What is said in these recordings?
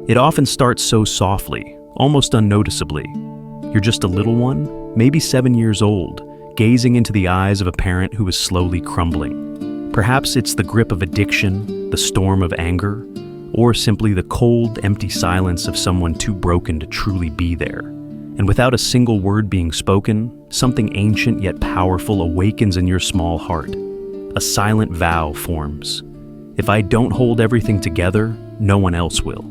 It often starts so softly, almost unnoticeably. You're just a little one, maybe 7 years old, gazing into the eyes of a parent who is slowly crumbling. Perhaps it's the grip of addiction, the storm of anger, or simply the cold, empty silence of someone too broken to truly be there. And without a single word being spoken, something ancient yet powerful awakens in your small heart. A silent vow forms. If I don't hold everything together, no one else will.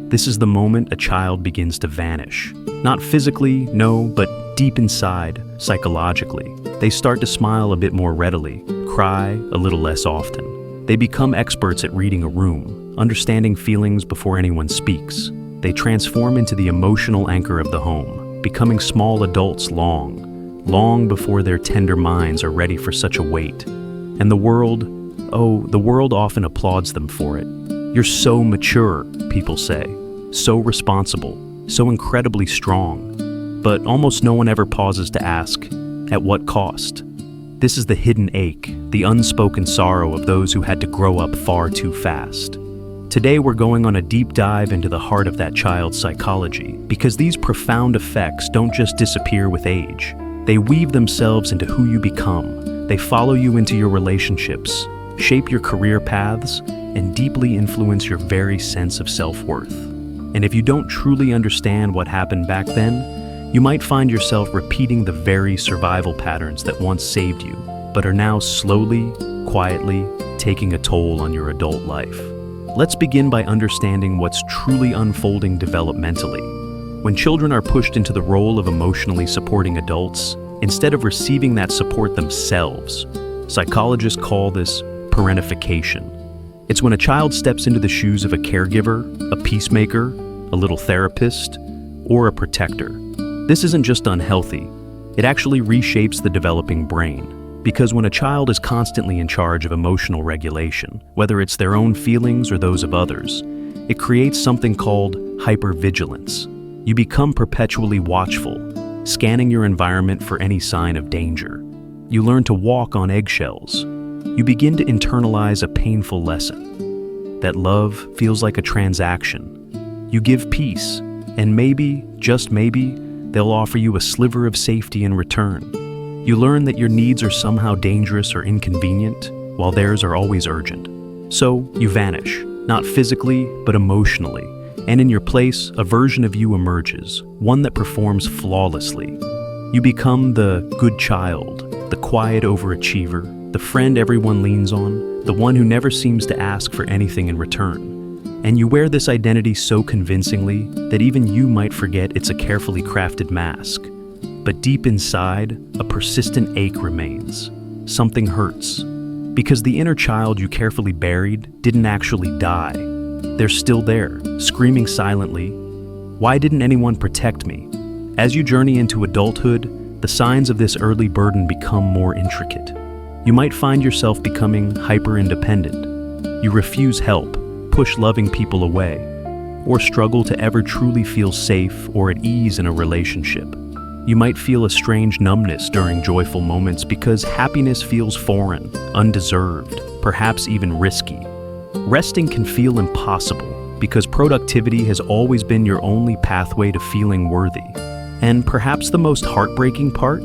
This is the moment a child begins to vanish. Not physically, no, but deep inside, psychologically. They start to smile a bit more readily, cry a little less often. They become experts at reading a room, understanding feelings before anyone speaks. They transform into the emotional anchor of the home, becoming small adults long before their tender minds are ready for such a weight. And the world often applauds them for it. You're so mature, people say, so responsible, so incredibly strong. But almost no one ever pauses to ask, at what cost? This is the hidden ache, the unspoken sorrow of those who had to grow up far too fast. Today we're going on a deep dive into the heart of that child's psychology, because these profound effects don't just disappear with age. They weave themselves into who you become. They follow you into your relationships, shape your career paths, and deeply influence your very sense of self-worth. And if you don't truly understand what happened back then, you might find yourself repeating the very survival patterns that once saved you, but are now slowly, quietly taking a toll on your adult life. Let's begin by understanding what's truly unfolding developmentally. When children are pushed into the role of emotionally supporting adults, instead of receiving that support themselves, psychologists call this parentification. It's when a child steps into the shoes of a caregiver, a peacemaker, a little therapist, or a protector. This isn't just unhealthy, it actually reshapes the developing brain. Because when a child is constantly in charge of emotional regulation, whether it's their own feelings or those of others, it creates something called hypervigilance. You become perpetually watchful, scanning your environment for any sign of danger. You learn to walk on eggshells. You begin to internalize a painful lesson, that love feels like a transaction. You give peace, and maybe, just maybe, they'll offer you a sliver of safety in return. You learn that your needs are somehow dangerous or inconvenient, while theirs are always urgent. So, you vanish, not physically, but emotionally, and in your place, a version of you emerges, one that performs flawlessly. You become the good child, the quiet overachiever, the friend everyone leans on, the one who never seems to ask for anything in return. And you wear this identity so convincingly that even you might forget it's a carefully crafted mask. But deep inside, a persistent ache remains. Something hurts. Because the inner child you carefully buried didn't actually die. They're still there, screaming silently, "Why didn't anyone protect me?" As you journey into adulthood, the signs of this early burden become more intricate. You might find yourself becoming hyper-independent. You refuse help, push loving people away, or struggle to ever truly feel safe or at ease in a relationship. You might feel a strange numbness during joyful moments because happiness feels foreign, undeserved, perhaps even risky. Resting can feel impossible because productivity has always been your only pathway to feeling worthy. And perhaps the most heartbreaking part?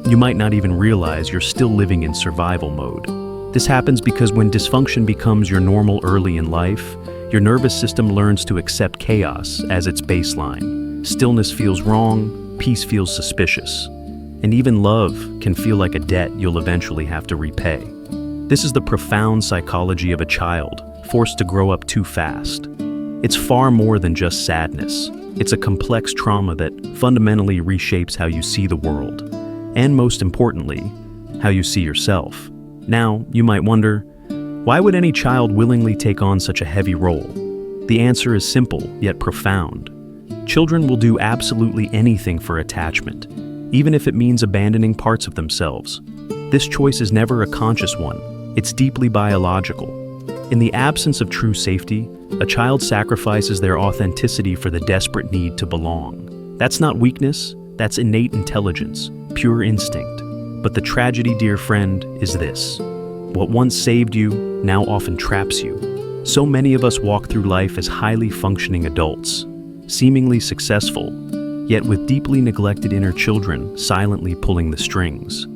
You might not even realize you're still living in survival mode. This happens because when dysfunction becomes your normal early in life, your nervous system learns to accept chaos as its baseline. Stillness feels wrong, peace feels suspicious, and even love can feel like a debt you'll eventually have to repay. This is the profound psychology of a child forced to grow up too fast. It's far more than just sadness. It's a complex trauma that fundamentally reshapes how you see the world. And most importantly, how you see yourself. Now, you might wonder, why would any child willingly take on such a heavy role? The answer is simple, yet profound. Children will do absolutely anything for attachment, even if it means abandoning parts of themselves. This choice is never a conscious one. It's deeply biological. In the absence of true safety, a child sacrifices their authenticity for the desperate need to belong. That's not weakness, that's innate intelligence, pure instinct. But the tragedy, dear friend, is this. What once saved you now often traps you. So many of us walk through life as highly functioning adults, seemingly successful, yet with deeply neglected inner children silently pulling the strings.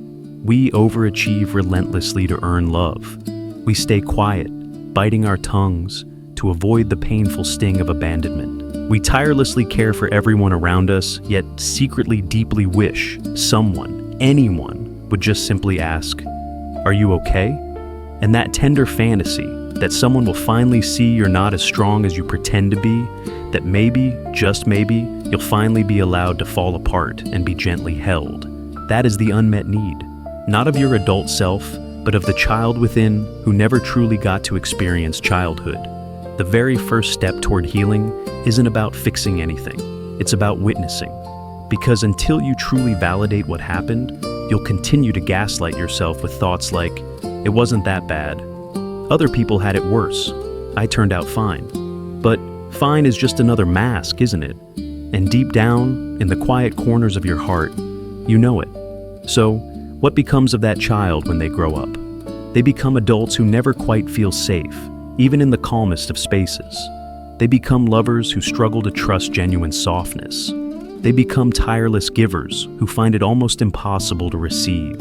We overachieve relentlessly to earn love. We stay quiet, biting our tongues to avoid the painful sting of abandonment. We tirelessly care for everyone around us, yet secretly deeply wish someone, anyone, would just simply ask, "Are you okay?" And that tender fantasy that someone will finally see you're not as strong as you pretend to be, that maybe, just maybe, you'll finally be allowed to fall apart and be gently held. That is the unmet need, not of your adult self, but of the child within who never truly got to experience childhood. The very first step toward healing isn't about fixing anything, it's about witnessing. Because until you truly validate what happened, you'll continue to gaslight yourself with thoughts like, "It wasn't that bad. Other people had it worse. I turned out fine." But fine is just another mask, isn't it? And deep down, in the quiet corners of your heart, you know it. So, what becomes of that child when they grow up? They become adults who never quite feel safe, even in the calmest of spaces. They become lovers who struggle to trust genuine softness. They become tireless givers who find it almost impossible to receive.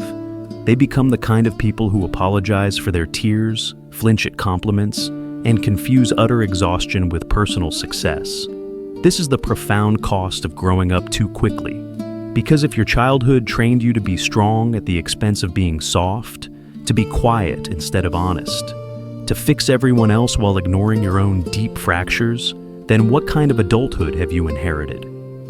They become the kind of people who apologize for their tears, flinch at compliments, and confuse utter exhaustion with personal success. This is the profound cost of growing up too quickly. Because if your childhood trained you to be strong at the expense of being soft, to be quiet instead of honest, to fix everyone else while ignoring your own deep fractures, then what kind of adulthood have you inherited?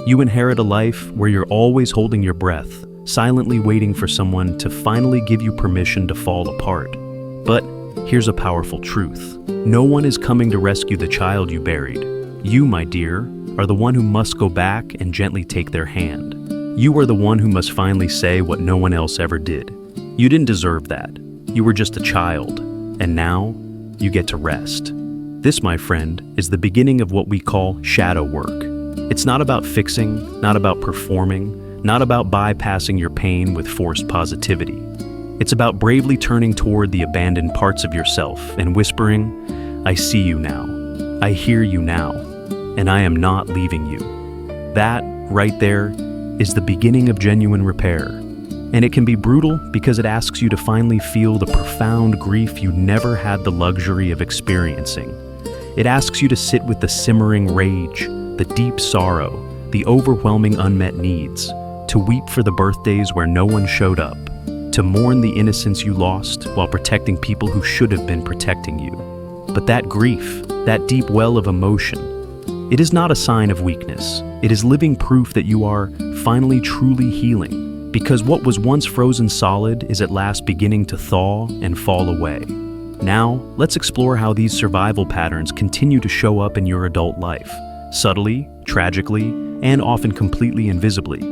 You inherit a life where you're always holding your breath, silently waiting for someone to finally give you permission to fall apart. But here's a powerful truth. No one is coming to rescue the child you buried. You, my dear, are the one who must go back and gently take their hand. You are the one who must finally say what no one else ever did. You didn't deserve that. You were just a child. And now, you get to rest. This, my friend, is the beginning of what we call shadow work. It's not about fixing, not about performing, not about bypassing your pain with forced positivity. It's about bravely turning toward the abandoned parts of yourself and whispering, "I see you now. I hear you now. And I am not leaving you." That, right there, is the beginning of genuine repair. And it can be brutal because it asks you to finally feel the profound grief you never had the luxury of experiencing. It asks you to sit with the simmering rage, the deep sorrow, the overwhelming unmet needs, to weep for the birthdays where no one showed up, to mourn the innocence you lost while protecting people who should have been protecting you. But that grief, that deep well of emotion, it is not a sign of weakness. It is living proof that you are finally truly healing, because what was once frozen solid is at last beginning to thaw and fall away. Now, let's explore how these survival patterns continue to show up in your adult life, subtly, tragically, and often completely invisibly.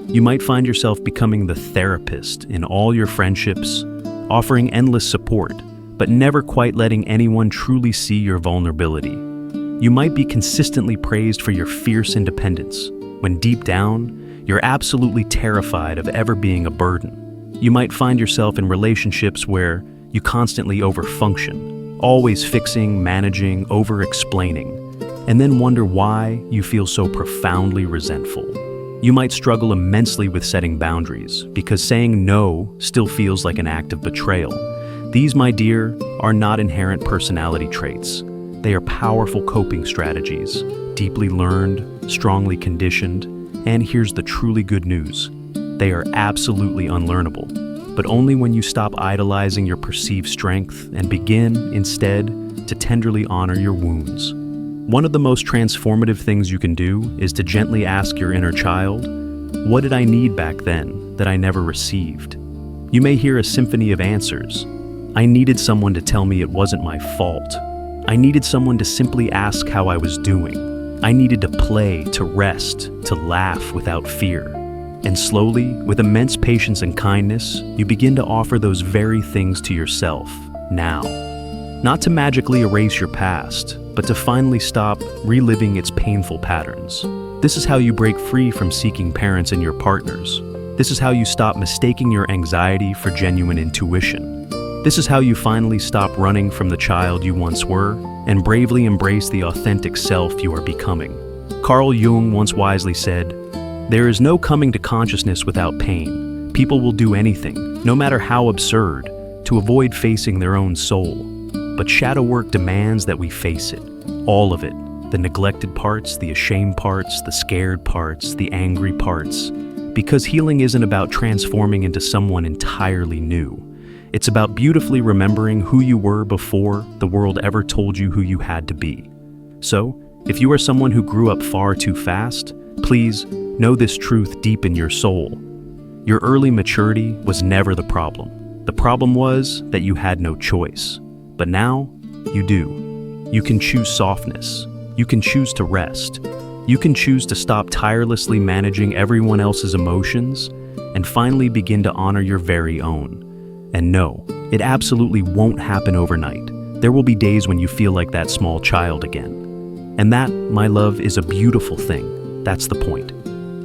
You might find yourself becoming the therapist in all your friendships, offering endless support, but never quite letting anyone truly see your vulnerability. You might be consistently praised for your fierce independence, when deep down, you're absolutely terrified of ever being a burden. You might find yourself in relationships where you constantly overfunction, always fixing, managing, over-explaining, and then wonder why you feel so profoundly resentful. You might struggle immensely with setting boundaries, because saying no still feels like an act of betrayal. These, my dear, are not inherent personality traits. They are powerful coping strategies, deeply learned, strongly conditioned, and here's the truly good news. They are absolutely unlearnable, but only when you stop idolizing your perceived strength and begin, instead, to tenderly honor your wounds. One of the most transformative things you can do is to gently ask your inner child, "What did I need back then that I never received?" You may hear a symphony of answers. I needed someone to tell me it wasn't my fault. I needed someone to simply ask how I was doing. I needed to play, to rest, to laugh without fear. And slowly, with immense patience and kindness, you begin to offer those very things to yourself, now. Not to magically erase your past, but to finally stop reliving its painful patterns. This is how you break free from seeking parents in your partners. This is how you stop mistaking your anxiety for genuine intuition. This is how you finally stop running from the child you once were and bravely embrace the authentic self you are becoming. Carl Jung once wisely said, "There is no coming to consciousness without pain. People will do anything, no matter how absurd, to avoid facing their own soul. But shadow work demands that we face it, all of it, the neglected parts, the ashamed parts, the scared parts, the angry parts. Because healing isn't about transforming into someone entirely new. It's about beautifully remembering who you were before the world ever told you who you had to be. So, if you are someone who grew up far too fast, please know this truth deep in your soul. Your early maturity was never the problem. The problem was that you had no choice. But now, you do. You can choose softness. You can choose to rest. You can choose to stop tirelessly managing everyone else's emotions and finally begin to honor your very own. And no, it absolutely won't happen overnight. There will be days when you feel like that small child again. And that, my love, is a beautiful thing. That's the point.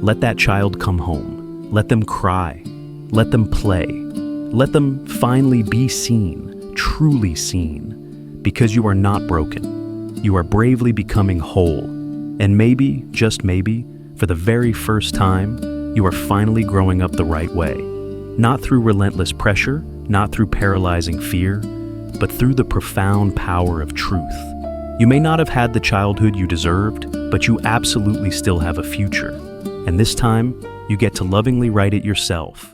Let that child come home. Let them cry. Let them play. Let them finally be seen, truly seen. Because you are not broken. You are bravely becoming whole. And maybe, just maybe, for the very first time, you are finally growing up the right way. Not through relentless pressure, not through paralyzing fear, but through the profound power of truth. You may not have had the childhood you deserved, but you absolutely still have a future. And this time, you get to lovingly write it yourself.